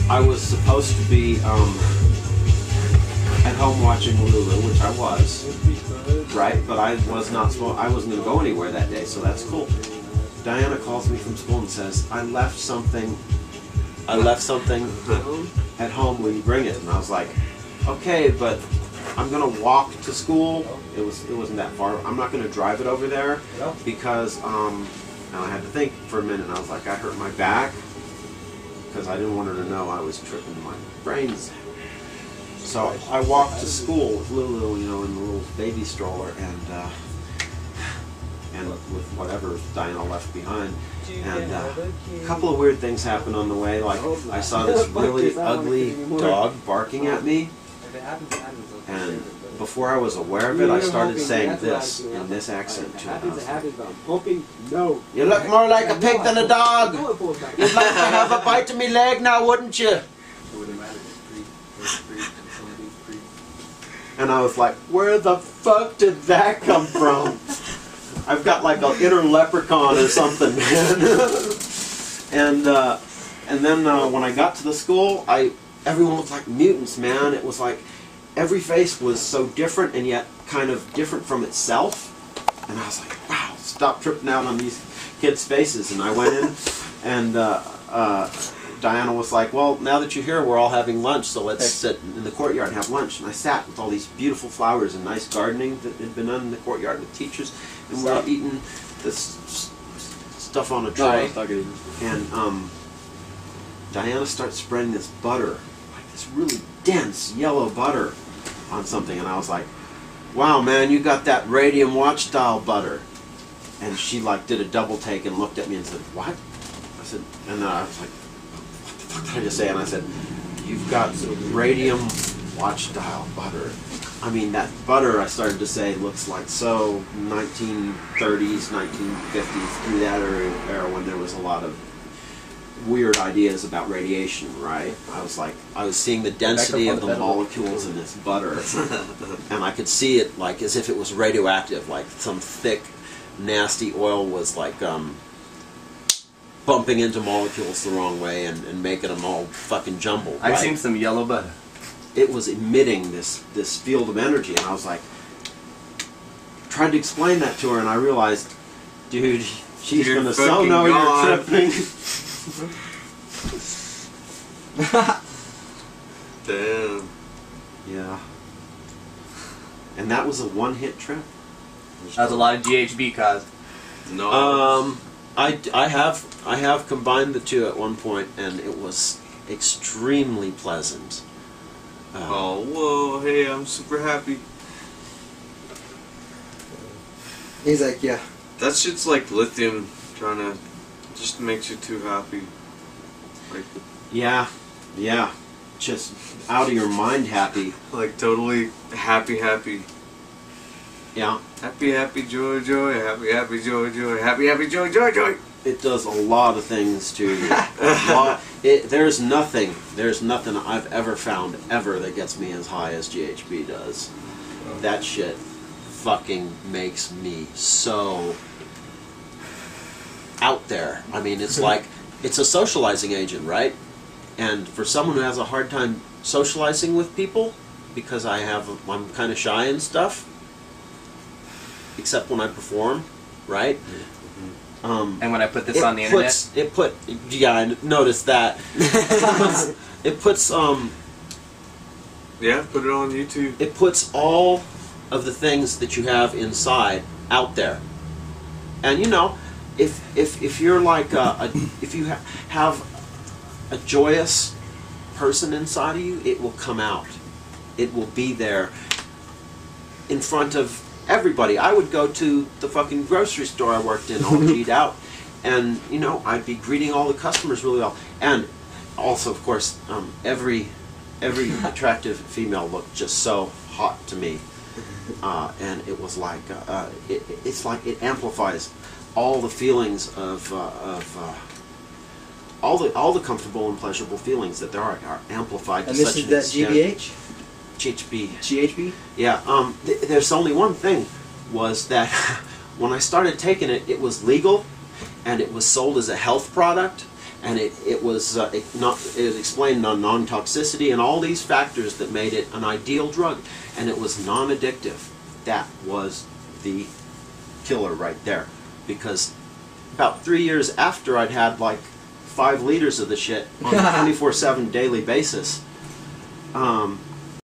I was supposed to be at home watching Lulu, which I was, right? But I was not supposed. I wasn't going to go anywhere that day, so that's cool. Diana calls me from school and says, "I left something at home. Will you bring it?" And I was like, "Okay, but I'm going to walk to school." It wasn't that far. I'm not going to drive it over there because and I had to think for a minute. And I was like, I hurt my back because I didn't want her to know I was tripping my brains. So I walked to school with Lulu, you know, in the little baby stroller, and with whatever Diana left behind. And a couple of weird things happened on the way. Like I saw this really ugly dog barking at me, and before I was aware of it, I started saying this in this accent to it. I was like, "You look more like a pig than a dog. You'd like to have a bite of me leg now, wouldn't you?" And I was like, where the fuck did that come from? I've got like an inner leprechaun or something, man. and then when I got to the school, everyone was like mutants, man. It was like every face was so different and yet kind of different from itself. And I was like, wow, stop tripping out on these kids' faces. And I went in, and Diana was like, well, now that you're here, we're all having lunch, so let's sit in the courtyard and have lunch. And I sat with all these beautiful flowers and nice gardening that had been done in the courtyard with teachers, and we're all eating this stuff on a tray. And Diana starts spreading this butter, like this really dense yellow butter on something, and I was like, wow, man, you got that radium watch style butter. And she like did a double take and looked at me and said, what? I said, and I was like, what did I just say? And I said, you've got radium watch style butter. I mean, that butter, I started to say, looks like so 1930s, 1950s, through that era when there was a lot of weird ideas about radiation, right? I was like, I was seeing the density of the molecules in this butter, and I could see it like as if it was radioactive, like some thick, nasty oil was like bumping into molecules the wrong way and making them all fucking jumbled. I've seen some yellow butter. It was emitting this field of energy, and I was like, trying to explain that to her, and I realized, dude, she's gonna so know you're tripping. Damn. Yeah. And that was a one-hit trip. That was a lot of GHB, Coz. No. I have combined the two at one point, and it was extremely pleasant. Oh, whoa, hey, I'm super happy. He's like, yeah. That shit's like lithium, trying to just makes you too happy. Like, yeah, just out of your mind happy. Like totally happy. Yeah. Happy, joy, happy, joy, happy, joy. It does a lot of things to you. There's nothing I've ever found that gets me as high as GHB does. That shit fucking makes me so out there. I mean, it's like, it's a socializing agent, right? And for someone who has a hard time socializing with people, because I'm kind of shy and stuff, except when I perform, right? And when I put this on the internet? Yeah, I noticed that. It puts, yeah, put it on YouTube. It puts all of the things that you have inside out there. And you know, if you're like if you have a joyous person inside of you, it will come out. It will be there in front of everybody. I would go to the fucking grocery store I worked in, all G'd out, and you know, I'd be greeting all the customers really well. And also, of course, every attractive female looked just so hot to me, and it was like it's like it amplifies all the feelings of all the comfortable and pleasurable feelings that there are amplified. And to this such is an that extent. GBH? GHB? Yeah. There's only one thing, was that when I started taking it, it was legal, and it was sold as a health product, And it was explained on non-toxicity and all these factors that made it an ideal drug, and it was non-addictive. That was the killer right there, because about 3 years after I'd had like 5 liters of the shit on a 24/7 daily basis,